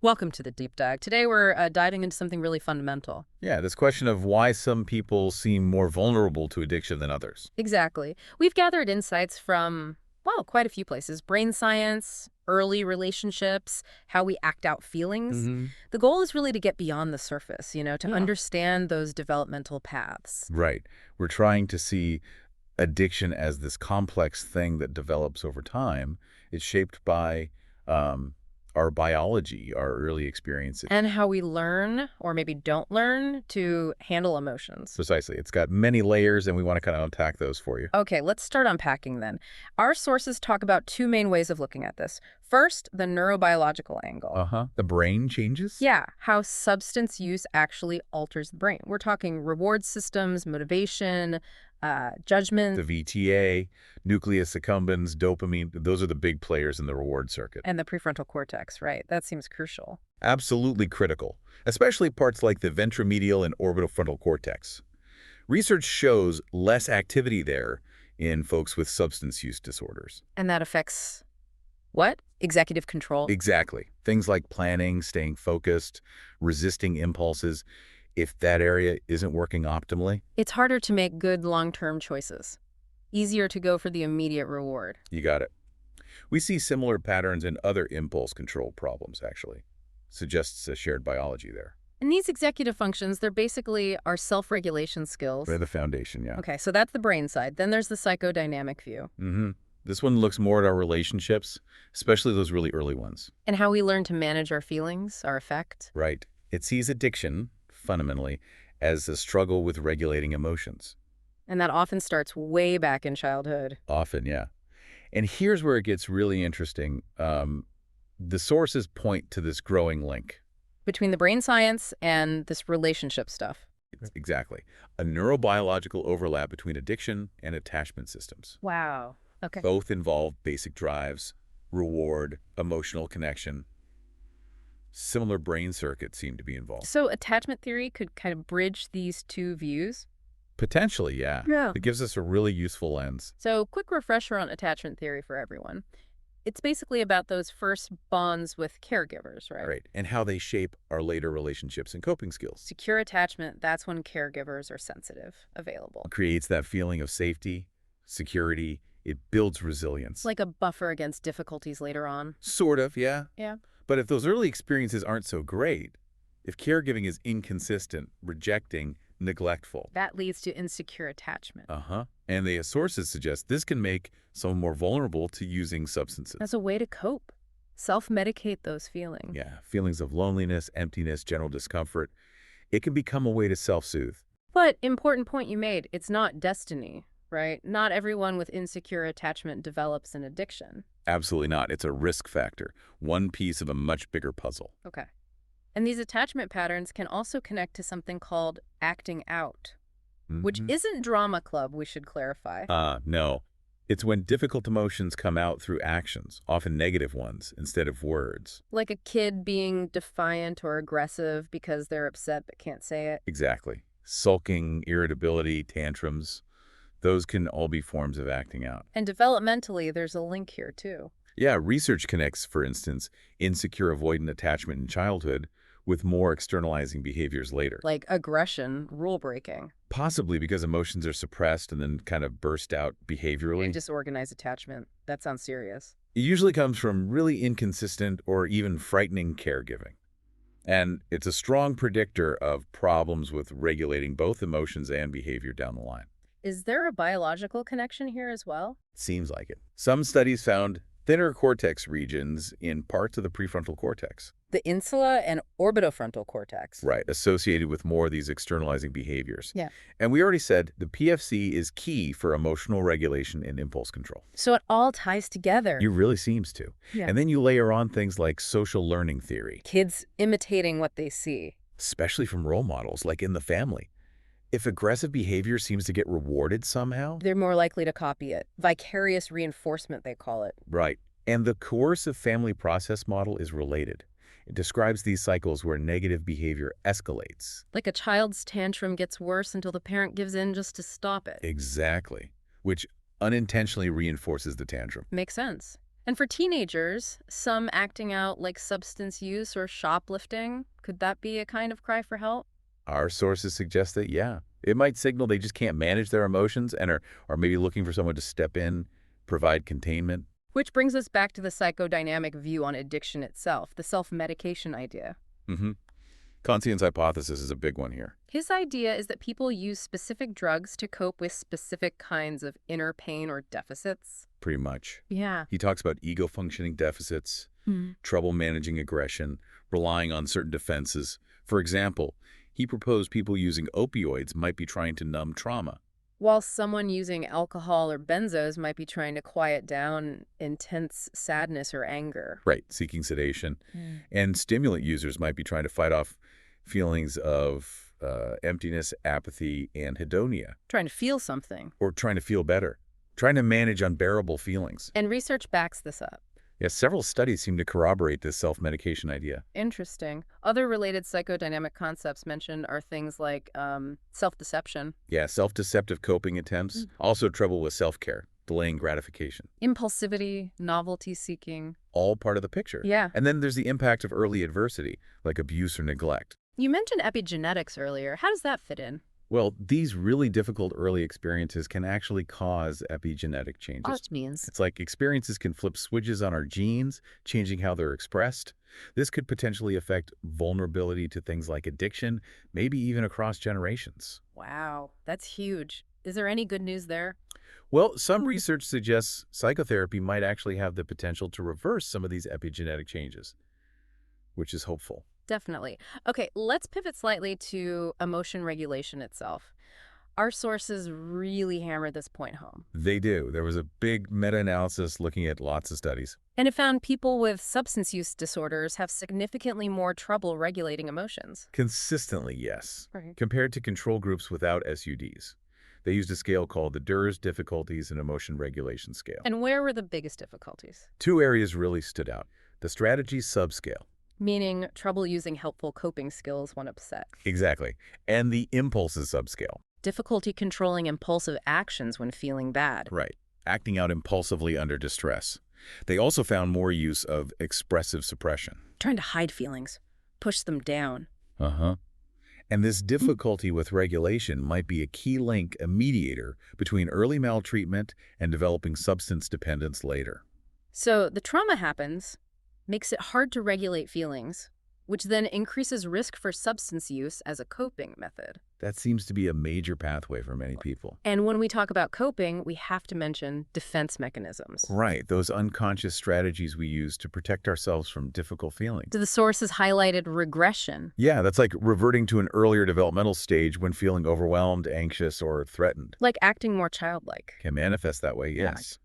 Welcome to the deep dive. Today we're diving into something really fundamental. Yeah, this question of why some people seem more vulnerable to addiction than others. Exactly. We've gathered insights from, well, quite a few places. Brain science, early relationships, how we act out feelings. Hmm. The goal is really to get beyond the surface, to Yeah. understand those developmental paths. Right. We're trying to see addiction as this complex thing that develops over time. It's shaped by um, our biology, our early experiences. And how we learn, or maybe don't learn, to handle emotions. Precisely. It's got many layers, and we want to kind of unpack those for you. Okay, let's start unpacking then. Our sources talk about two main ways of looking at this. First, the neurobiological angle. Uh-huh. The brain changes? Yeah, how substance use actually alters the brain. We're talking reward systems, motivation, The judgment, VTA, nucleus accumbens, dopamine, those are the big players in the reward circuit. and the prefrontal cortex, right? That seems crucial. Absolutely critical, especially parts like the ventromedial and orbitofrontal cortex. Research shows less activity there in folks with substance use disorders. And that affects what? Executive control. Exactly. Things like planning, staying focused, resisting impulses. If that area isn't working optimally, It's harder to make good long-term choices. Easier to go for the immediate reward. you got it. We see similar patterns in other impulse control problems, actually. Suggests a shared biology there. And these executive functions, they're basically our self-regulation skills. They're the foundation, yeah. Okay, so that's the brain side. Then there's the psychodynamic view. This one looks more at our relationships, especially those really early ones. And how we learn to manage our feelings, our affect. Right. It sees addiction, fundamentally, as a struggle with regulating emotions. And that often starts way back in childhood. Often, yeah. And here's where it gets really interesting. The sources point to this growing link. Between the brain science and this relationship stuff. Exactly. A neurobiological overlap between addiction and attachment systems. Wow. Okay. Both involve basic drives, reward, emotional connection. Similar brain circuits seem to be involved. So attachment theory could kind of bridge these two views. Potentially, yeah. Yeah. It gives us a really useful lens. So quick refresher on attachment theory for everyone. It's basically about those first bonds with caregivers, right? Right. And how they shape our later relationships and coping skills. Secure attachment, that's when caregivers are sensitive, available. It creates that feeling of safety, security. It builds resilience. It's like a buffer against difficulties later on. Sort of, yeah. Yeah. But if those early experiences aren't so great, if caregiving is inconsistent, rejecting, neglectful, That leads to insecure attachment. and the sources suggest this can make someone more vulnerable to using substances. As a way to cope. Self-medicate those feelings. Yeah, feelings of loneliness, emptiness, general discomfort. It can become a way to self-soothe. But important point you made, it's not destiny, right? Not everyone with insecure attachment develops an addiction. Absolutely not. It's a risk factor, one piece of a much bigger puzzle. Okay. And these attachment patterns can also connect to something called acting out, which isn't drama club, we should clarify. No. It's when difficult emotions come out through actions, often negative ones, instead of words. Like a kid being defiant or aggressive because they're upset but can't say it. Exactly. Sulking, irritability, tantrums, those can all be forms of acting out. And developmentally, there's a link here too. Yeah, research connects, for instance, insecure avoidant attachment in childhood with more externalizing behaviors later. Like aggression, rule breaking, Possibly because emotions are suppressed and then kind of burst out behaviorally. and disorganized attachment. That sounds serious. It usually comes from really inconsistent or even frightening caregiving. And it's a strong predictor of problems with regulating both emotions and behavior down the line. Is there a biological connection here as well? Seems like it. Some studies found thinner cortex regions in parts of the prefrontal cortex. The insula and orbitofrontal cortex. Right, associated with more of these externalizing behaviors. Yeah. And we already said the PFC is key for emotional regulation and impulse control. So it all ties together. It really seems to. Yeah. And then you layer on things like social learning theory, Kids imitating what they see. especially from role models, like in the family. If aggressive behavior seems to get rewarded somehow, They're more likely to copy it. Vicarious reinforcement, they call it. right. And the coercive family process model is related. It describes these cycles where negative behavior escalates. Like a child's tantrum gets worse until the parent gives in just to stop it. Exactly. Which unintentionally reinforces the tantrum. Makes sense. And for teenagers, some acting out like substance use or shoplifting, could that be a kind of cry for help? Our sources suggest that, yeah, it might signal they just can't manage their emotions and are maybe looking for someone to step in, provide containment. Which brings us back to the psychodynamic view on addiction itself, the self-medication idea. Mm-hmm. Kantian's hypothesis is a big one here. His idea is that people use specific drugs to cope with specific kinds of inner pain or deficits. Pretty much. Yeah. He talks about ego functioning deficits, Mm. trouble managing aggression, relying on certain defenses. For example, he proposed people using opioids might be trying to numb trauma. While someone using alcohol or benzos might be trying to quiet down intense sadness or anger. Right, seeking sedation. Mm. And stimulant users might be trying to fight off feelings of emptiness, apathy, and hedonia, Trying to feel something. or trying to feel better, trying to manage unbearable feelings. And research backs this up. Yes, several studies seem to corroborate this self-medication idea. Interesting. Other related psychodynamic concepts mentioned are things like self-deception, Yeah, self-deceptive coping attempts, also trouble with self-care, delaying gratification. impulsivity, novelty seeking. All part of the picture. Yeah. And then there's the impact of early adversity, like abuse or neglect. You mentioned epigenetics earlier. How does that fit in? Well, these really difficult early experiences can actually cause epigenetic changes. Which means It's like experiences can flip switches on our genes, changing how they're expressed. This could potentially affect vulnerability to things like addiction, maybe even across generations. wow, that's huge. Is there any good news there? Well, some research suggests psychotherapy might actually have the potential to reverse some of these epigenetic changes, which is hopeful. Definitely. Okay, let's pivot slightly to emotion regulation itself. Our sources really hammer this point home. They do. There was a big meta-analysis looking at lots of studies. And it found people with substance use disorders have significantly more trouble regulating emotions. Consistently, yes. Right. Compared to control groups without SUDs. They used a scale called the DERS Difficulties and Emotion Regulation Scale. And where were the biggest difficulties? Two areas really stood out. The strategy subscale. Meaning trouble using helpful coping skills when upset. Exactly. And the impulses subscale. Difficulty controlling impulsive actions when feeling bad. Right. Acting out impulsively under distress. They also found more use of expressive suppression. Trying to hide feelings. Push them down. Uh-huh. And this difficulty with regulation might be a key link, a mediator, between early maltreatment and developing substance dependence later. So the trauma happens, makes it hard to regulate feelings, which then increases risk for substance use as a coping method. That seems to be a major pathway for many people. And when we talk about coping, we have to mention defense mechanisms. Right, those unconscious strategies we use to protect ourselves from difficult feelings. The sources highlighted regression. Yeah, that's like reverting to an earlier developmental stage when feeling overwhelmed, anxious, or threatened. Like acting more childlike. Can manifest that way, Yeah. yes.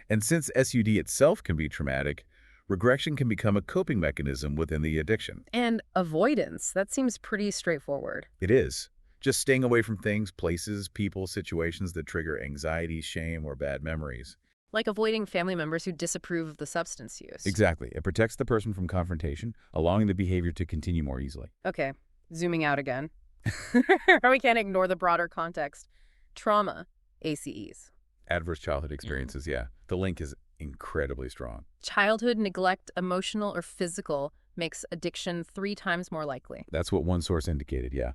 And since SUD itself can be traumatic, regression can become a coping mechanism within the addiction. And avoidance. That seems pretty straightforward. It is. Just staying away from things, places, people, situations that trigger anxiety, shame, or bad memories. Like avoiding family members who disapprove of the substance use. Exactly. It protects the person from confrontation, allowing the behavior to continue more easily. Okay, zooming out again. We can't ignore the broader context. Trauma, ACEs. Adverse childhood experiences, yeah. The link is incredibly strong. Childhood neglect, emotional or physical, makes addiction 3 times more likely. That's what one source indicated, yeah.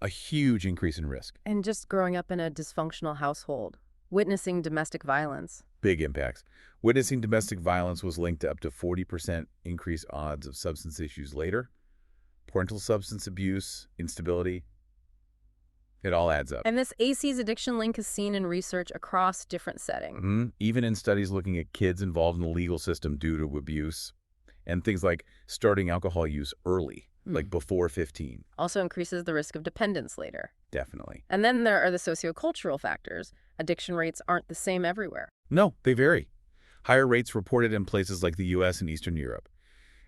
A huge increase in risk. And just growing up in a dysfunctional household, witnessing domestic violence. Big impacts. Witnessing domestic violence was linked to up to 40% increased odds of substance issues later. Parental substance abuse, instability, it all adds up. And this ACEs addiction link is seen in research across different settings. Even in studies looking at kids involved in the legal system due to abuse, and things like starting alcohol use early, like before 15. Also increases the risk of dependence later. Definitely. And then there are the sociocultural factors. Addiction rates aren't the same everywhere. No, they vary. Higher rates reported in places like the US and Eastern Europe.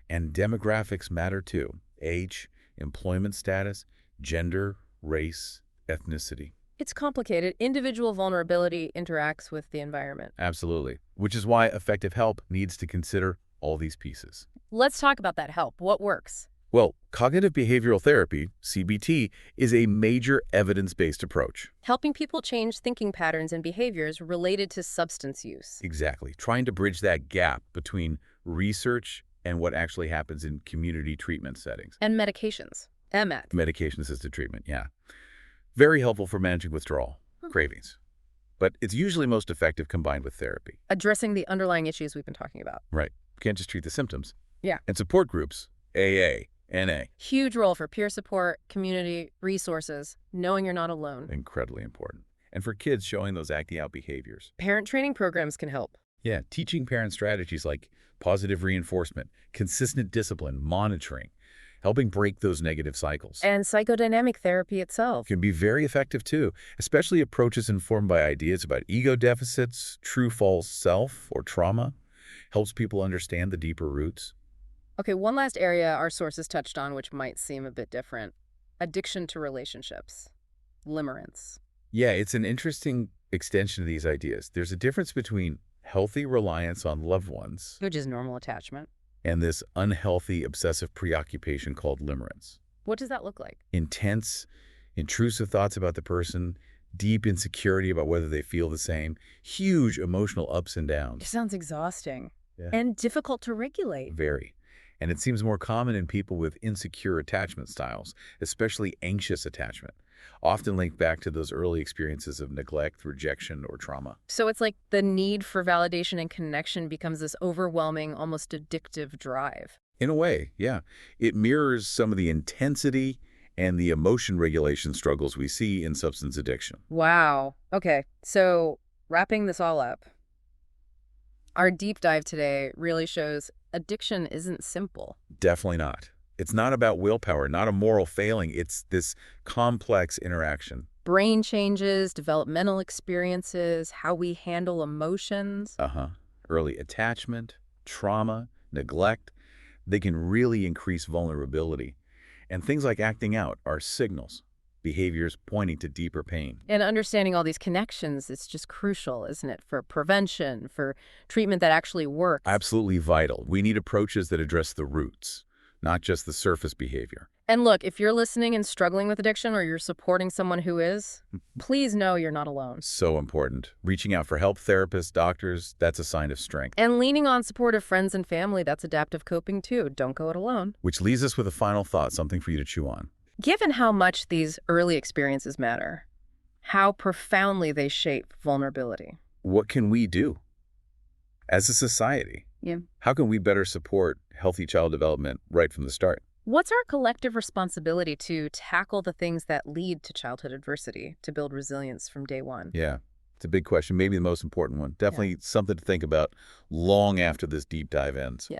And demographics matter too. Age, employment status, gender, race, ethnicity. It's complicated. Individual vulnerability interacts with the environment. Absolutely. Which is why effective help needs to consider all these pieces. Let's talk about that help. What works? Well, cognitive behavioral therapy, CBT, is a major evidence-based approach. Helping people change thinking patterns and behaviors related to substance use. Exactly. Trying to bridge that gap between research and what actually happens in community treatment settings. And medications. MAT. Medication-assisted treatment, yeah. Very helpful for managing withdrawal, cravings. But it's usually most effective combined with therapy. Addressing the underlying issues we've been talking about. Right. Can't just treat the symptoms. Yeah. And support groups, AA, NA. Huge role for peer support, community, resources, knowing you're not alone. Incredibly important. And for kids, showing those acting out behaviors. Parent training programs can help. Yeah, teaching parents strategies like positive reinforcement, consistent discipline, monitoring, helping break those negative cycles. And psychodynamic therapy itself. Can be very effective too, especially approaches informed by ideas about ego deficits, true false self, or trauma. Helps people understand the deeper roots. Okay, one last area our sources touched on which might seem a bit different. Addiction to relationships. Limerence. Yeah, it's an interesting extension of these ideas. There's a difference between healthy reliance on loved ones Which is normal attachment. and this unhealthy obsessive preoccupation called limerence. What does that look like? Intense, intrusive thoughts about the person, deep insecurity about whether they feel the same, huge emotional ups and It downs. sounds exhausting. Yeah. And difficult to regulate. Very. And it seems more common in people with insecure attachment styles, especially anxious attachment, often linked back to those early experiences of neglect, rejection, or trauma. So it's like the need for validation and connection becomes this overwhelming, almost addictive drive. In a way, yeah. It mirrors some of the intensity and the emotion regulation struggles we see in substance addiction. Wow. Okay, so wrapping this all up, our deep dive today really shows addiction isn't simple. Definitely not. It's not about willpower, not a moral failing. It's this complex interaction. Brain changes, developmental experiences, how we handle emotions. Early attachment, trauma, neglect, they can really increase vulnerability. And things like acting out are signals, behaviors pointing to deeper pain. And understanding all these connections is just crucial, isn't it? For prevention, for treatment that actually works. Absolutely vital. We need approaches that address the roots, not just the surface behavior. And look, if you're listening and struggling with addiction or you're supporting someone who is, please know you're not alone. So important. Reaching out for help, therapists, doctors, that's a sign of strength. And leaning on supportive friends and family, that's adaptive coping too. Don't go it alone. Which leaves us with a final thought, something for you to chew on. Given how much these early experiences matter, how profoundly they shape vulnerability. What can we do as a society? Yeah. How can we better support healthy child development right from the start? What's our collective responsibility to tackle the things that lead to childhood adversity, to build resilience from day one? Yeah, it's a big question, maybe the most important one. Definitely something to think about long after this deep dive ends. Yeah.